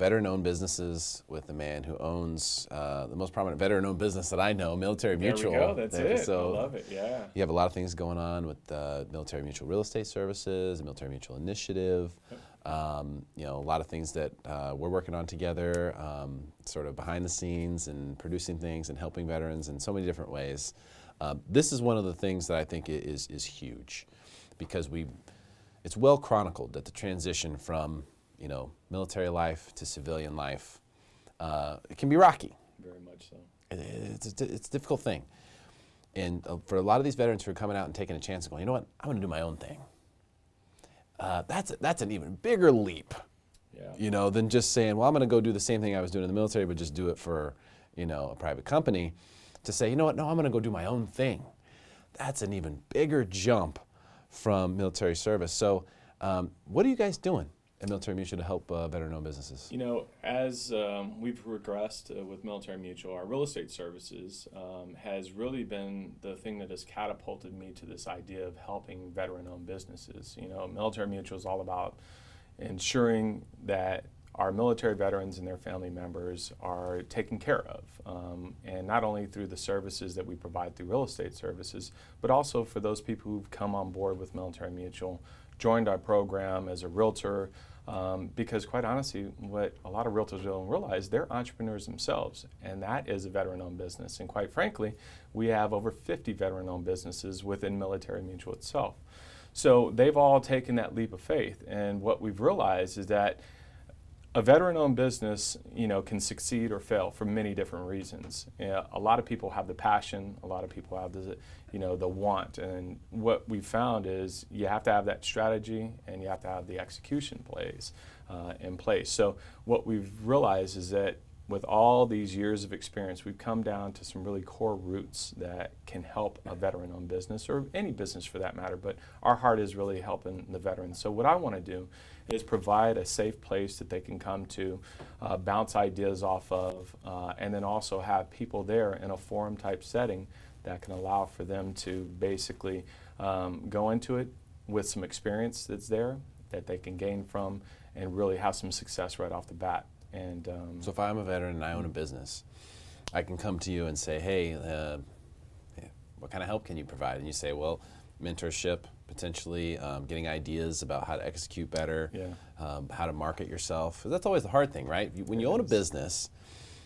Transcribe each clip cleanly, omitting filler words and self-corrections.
veteran-owned businesses with the man who owns the most prominent veteran-owned business that I know, Military Mutual. There we go. That's it. So I love it. Yeah. you have a lot of things going on with Military Mutual Real Estate Services, the Military Mutual Initiative. Yep. You know, a lot of things that we're working on together, sort of behind the scenes and producing things and helping veterans in so many different ways. This is one of the things that I think is huge, because it's well chronicled that the transition from, you know, military life to civilian life, it can be rocky. Very much so. It's a difficult thing. And for a lot of these veterans who are coming out and taking a chance and going, you know what, I'm going to do my own thing. That's an even bigger leap, you know, than just saying, well, I'm going to go do the same thing I was doing in the military, but just do it for, you know, a private company. To say, you know what, no, I'm going to go do my own thing. That's an even bigger jump from military service. So what are you guys doing at Military Mutual to help veteran-owned businesses? You know, as we've progressed with Military Mutual, our real estate services has really been the thing that has catapulted me to this idea of helping veteran-owned businesses. You know, Military Mutual is all about ensuring that our military veterans and their family members are taken care of, and not only through the services that we provide through real estate services, but also for those people who've come on board with Military Mutual, joined our program as a realtor, because quite honestly, what a lot of realtors don't realize, they're entrepreneurs themselves, and that is a veteran-owned business. And quite frankly, we have over 50 veteran-owned businesses within Military Mutual itself. So they've all taken that leap of faith, and what we've realized is that a veteran-owned business, you know, can succeed or fail for many different reasons. A lot of people have the passion. A lot of people have the, you know, the want. And what we found is you have to have that strategy, and you have to have the execution in place. So what we've realized is that with all these years of experience, we've come down to some really core roots that can help a veteran-owned business, or any business for that matter, but our heart is really helping the veterans. So what I want to do is provide a safe place that they can come to, bounce ideas off of, and then also have people there in a forum type setting that can allow for them to basically go into it with some experience that's there that they can gain from, and really have some success right off the bat. And so if I'm a veteran and I own a business, I can come to you and say, hey, what kind of help can you provide? And you say, well, mentorship, potentially getting ideas about how to execute better, how to market yourself. That's always the hard thing, right? When you own a business,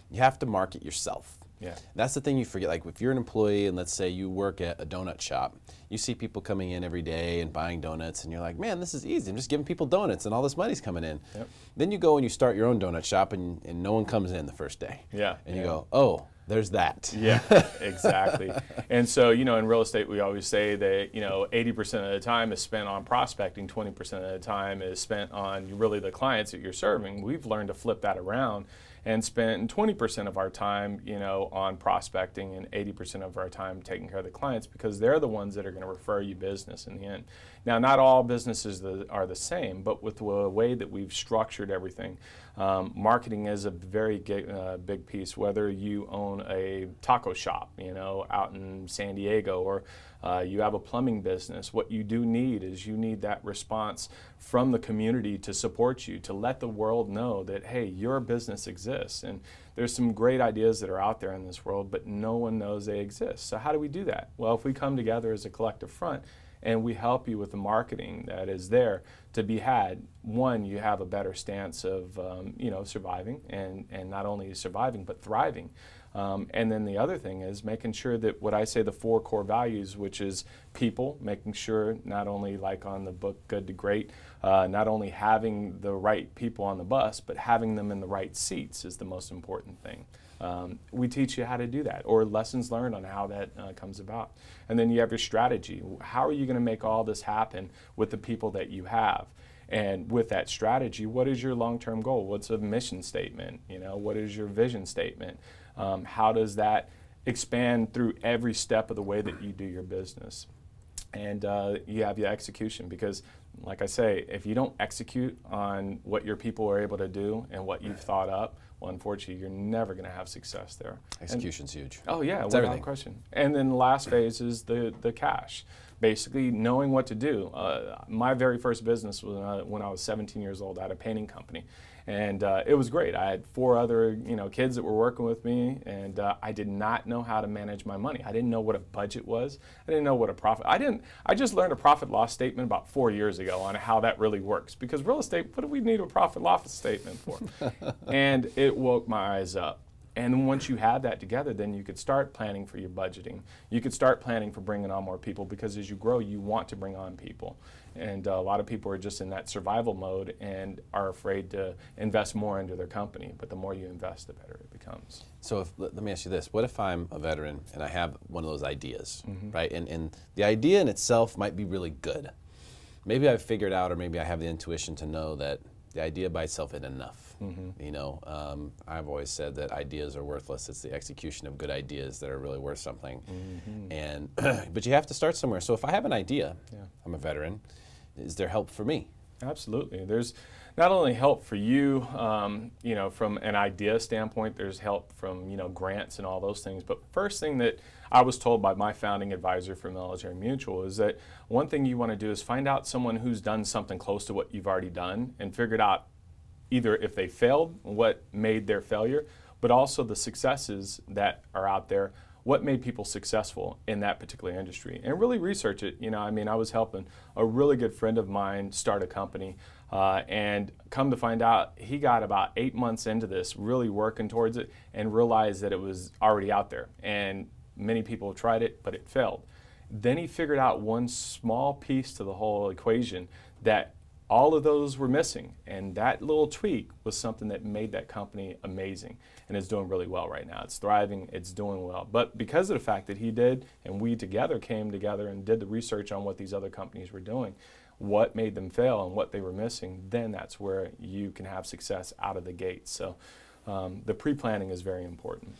you have to market yourself. Yeah. That's the thing you forget. Like if you're an employee and let's say you work at a donut shop, you see people coming in every day and buying donuts, and you're like, man, this is easy. I'm just giving people donuts and all this money's coming in. Yep. Then you go and you start your own donut shop, and no one comes in the first day. Yeah. And you go, oh, there's that. Yeah, exactly. And so, you know, in real estate, we always say that, you know, 80% of the time is spent on prospecting, 20% of the time is spent on really the clients that you're serving. We've learned to flip that around and spend 20% of our time, you know, on prospecting, and 80% of our time taking care of the clients, because they're the ones that are going to refer you business in the end. Now, not all businesses are the same, but with the way that we've structured everything, marketing is a very big piece. Whether you own a taco shop, you know, out in San Diego, or you have a plumbing business, what you do need is you need that response from the community to support you, to let the world know that, hey, your business exists. And there's some great ideas that are out there in this world, but no one knows they exist. So how do we do that? Well, if we come together as a collective front and we help you with the marketing that is there to be had, one, you have a better stance of you know, surviving, and not only surviving but thriving. And then the other thing is making sure that what I say the 4 core values, which is people, making sure not only like on the book Good to Great, not only having the right people on the bus, but having them in the right seats is the most important thing. We teach you how to do that, or lessons learned on how that comes about. And then you have your strategy. How are you going to make all this happen with the people that you have? And with that strategy, what is your long-term goal? What's a mission statement? You know, what is your vision statement? How does that expand through every step of the way that you do your business? And you have your execution, because like I say, if you don't execute on what your people are able to do and what you've thought up, well, unfortunately, you're never going to have success there. Execution's huge. Oh yeah, it's without everything. question. And then the last phase is the cash. Basically, knowing what to do. My very first business was when I was 17 years old. I had a painting company, and it was great. I had 4 other kids that were working with me, and I did not know how to manage my money. I didn't know what a budget was. I didn't know what a profit. I just learned a profit loss statement about 4 years ago on how that really works. Because real estate, what do we need a profit loss statement for? And it woke my eyes up. And once you had that together, then you could start planning for your budgeting. You could start planning for bringing on more people, because as you grow, you want to bring on people. And a lot of people are just in that survival mode and are afraid to invest more into their company. But the more you invest, the better it becomes. So let me ask you this. What if I'm a veteran and I have one of those ideas, right? And the idea in itself might be really good. Maybe I've figured out, or maybe I have the intuition to know that the idea by itself isn't enough. I've always said that ideas are worthless. It's the execution of good ideas that are really worth something. And but you have to start somewhere. So if I have an idea, I'm a veteran, is there help for me? Absolutely. There's not only help for you, from an idea standpoint. There's help from grants and all those things. But first thing that I was told by my founding advisor for Military Mutual is that one thing you want to do is find out someone who's done something close to what you've already done, and figured out either if they failed, what made their failure, but also the successes that are out there, what made people successful in that particular industry, and really research it. I was helping a really good friend of mine start a company, and come to find out he got about 8 months into this, really working towards it, and realized that it was already out there. And many people tried it, but it failed. Then he figured out one small piece to the whole equation that all of those were missing, and that little tweak was something that made that company amazing, and it's doing really well right now. It's thriving, it's doing well. But because of the fact that he did, and we together came together and did the research on what these other companies were doing, what made them fail and what they were missing, then that's where you can have success out of the gate. So the pre-planning is very important.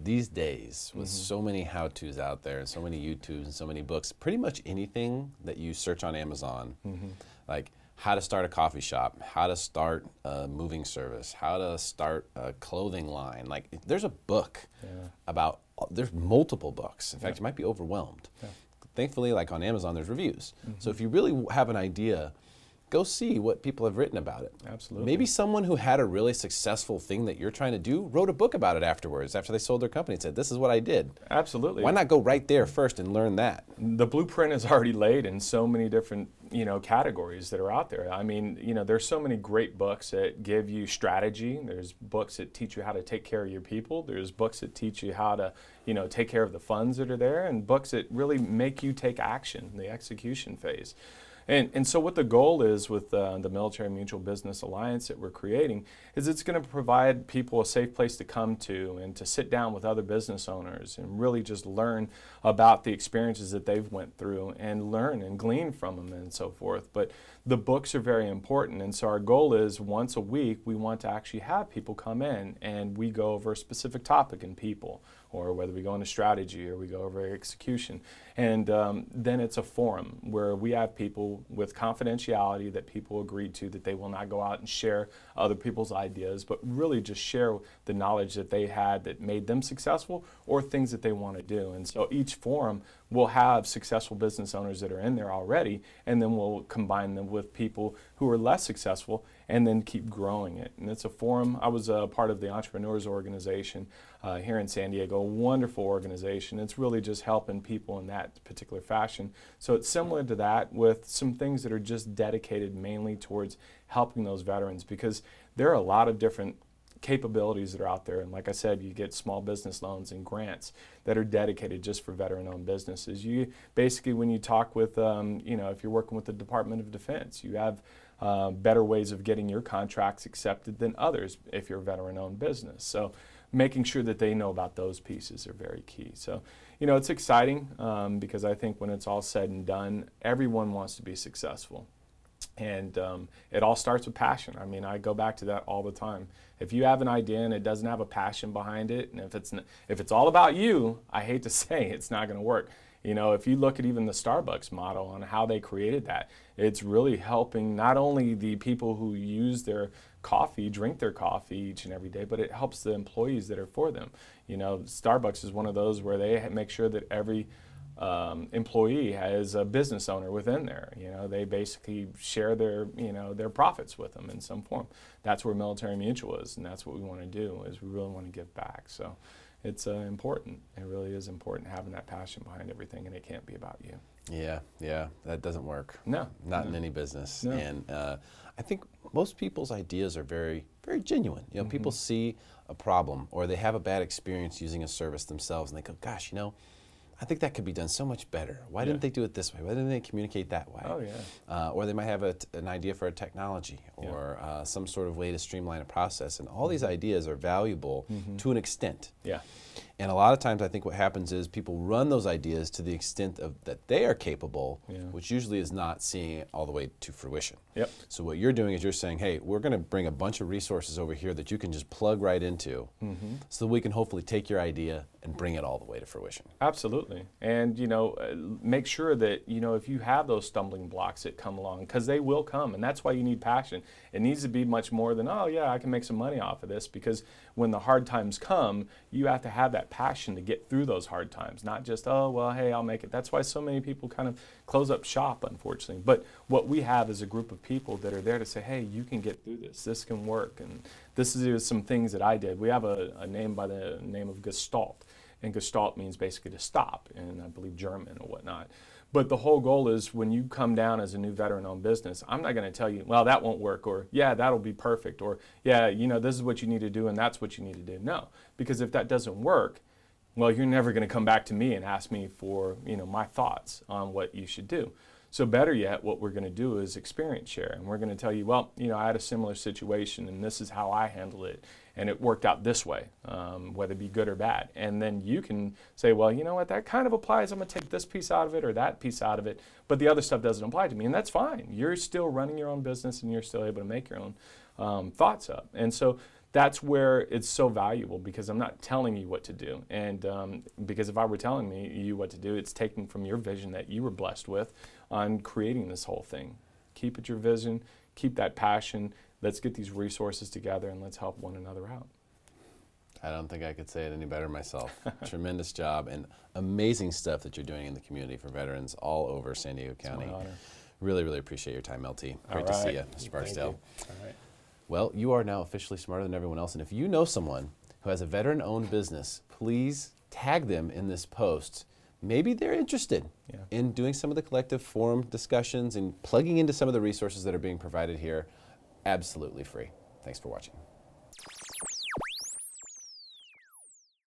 These days, with so many how-tos out there, and so many YouTubes and so many books, pretty much anything that you search on Amazon, like how to start a coffee shop, how to start a moving service, how to start a clothing line, like there's a book about, there's multiple books. In fact, you might be overwhelmed. Thankfully, like on Amazon, there's reviews. So if you really have an idea, go see what people have written about it. Absolutely. Maybe someone who had a really successful thing that you're trying to do wrote a book about it afterwards, after they sold their company, and said, this is what I did. Absolutely. Why not go right there first and learn that? The blueprint is already laid in so many different categories that are out there. There's so many great books that give you strategy. There's books that teach you how to take care of your people. There's books that teach you how to take care of the funds that are there, and books that really make you take action, the execution phase. And so what the goal is with the Military Mutual Business Alliance that we're creating is it's going to provide people a safe place to come to and to sit down with other business owners and really just learn about the experiences that they've went through and learn and glean from them and so forth. But the books are very important, and so our goal is once a week we want to actually have people come in and we go over a specific topic in people, or whether we go into strategy or we go over execution. And then it's a forum where we have people with confidentiality that people agreed to, that they will not go out and share other people's ideas, but really just share the knowledge that they had that made them successful, or things that they want to do. And so each forum will have successful business owners that are in there already, and then we'll combine them with people who are less successful, and then keep growing it. And it's a forum. I was a part of the Entrepreneurs Organization here in San Diego, a wonderful organization. It's really just helping people in that particular fashion. So it's similar to that, with some things that are just dedicated mainly towards helping those veterans, because there are a lot of different capabilities that are out there. And like I said, you get small business loans and grants that are dedicated just for veteran-owned businesses. You basically, when you talk with, if you're working with the Department of Defense, you have better ways of getting your contracts accepted than others if you're a veteran-owned business. So making sure that they know about those pieces are very key. So, it's exciting because I think when it's all said and done, everyone wants to be successful. And it all starts with passion. I go back to that all the time. If you have an idea and it doesn't have a passion behind it, and if it's all about you, I hate to say it's not going to work. You know, if you look at even the Starbucks model on how they created that, it's really helping not only the people who use their coffee, drink their coffee each and every day, but it helps the employees that are for them. You know, Starbucks is one of those where they make sure that every employee has a business owner within there. You know, they basically share their, you know, their profits with them in some form. That's where Military Mutual is, and that's what we want to do, is we really want to give back. So it's important. It really is important having that passion behind everything, and it can't be about you. Yeah, yeah, that doesn't work. No. Not in any business. No. And I think most people's ideas are very, very genuine. You know, people see a problem or they have a bad experience using a service themselves, and they go, gosh, you know, I think that could be done so much better. Why didn't they do it this way? Why didn't they communicate that way? Oh, yeah. Or they might have an idea for a technology or some sort of way to streamline a process. And all these ideas are valuable to an extent. Yeah. And a lot of times I think what happens is people run those ideas to the extent of that they are capable, which usually is not seeing it all the way to fruition. Yep. So what you're doing is you're saying, hey, we're going to bring a bunch of resources over here that you can just plug right into so that we can hopefully take your idea and bring it all the way to fruition. Absolutely. And, you know, make sure that, you know, if you have those stumbling blocks that come along, because they will come, and that's why you need passion. It needs to be much more than, oh, yeah, I can make some money off of this, because when the hard times come, you have to have that passion to get through those hard times, not just, oh, well, hey, I'll make it. That's why so many people kind of close up shop, unfortunately. But what we have is a group of people that are there to say, hey, you can get through this. This can work. And this is some things that I did. We have a name by the name of Gestalt. And Gestalt means basically to stop, in I believe German or whatnot. But the whole goal is when you come down as a new veteran-owned business, I'm not going to tell you, well, that won't work, or yeah, that'll be perfect, or yeah, you know, this is what you need to do and that's what you need to do. No, because if that doesn't work, well, you're never going to come back to me and ask me for, you know, my thoughts on what you should do. So better yet, what we're going to do is experience share, and we're going to tell you, well, you know, I had a similar situation, and this is how I handled it, and it worked out this way, whether it be good or bad. And then you can say, well, you know what, that kind of applies. I'm going to take this piece out of it or that piece out of it, but the other stuff doesn't apply to me, and that's fine. You're still running your own business, and you're still able to make your own thoughts up. And so that's where it's so valuable, because I'm not telling you what to do. And because if I were telling you what to do, it's taking from your vision that you were blessed with on creating this whole thing. Keep it your vision, keep that passion. Let's get these resources together and let's help one another out. I don't think I could say it any better myself. Tremendous job and amazing stuff that you're doing in the community for veterans all over San Diego County. It's my honor. Really, really appreciate your time, LT. Great to see you, Mr. Barksdale. All right. Well, you are now officially smarter than everyone else, and if you know someone who has a veteran-owned business, please tag them in this post. Maybe they're interested in doing some of the collective forum discussions and plugging into some of the resources that are being provided here absolutely free. Thanks for watching.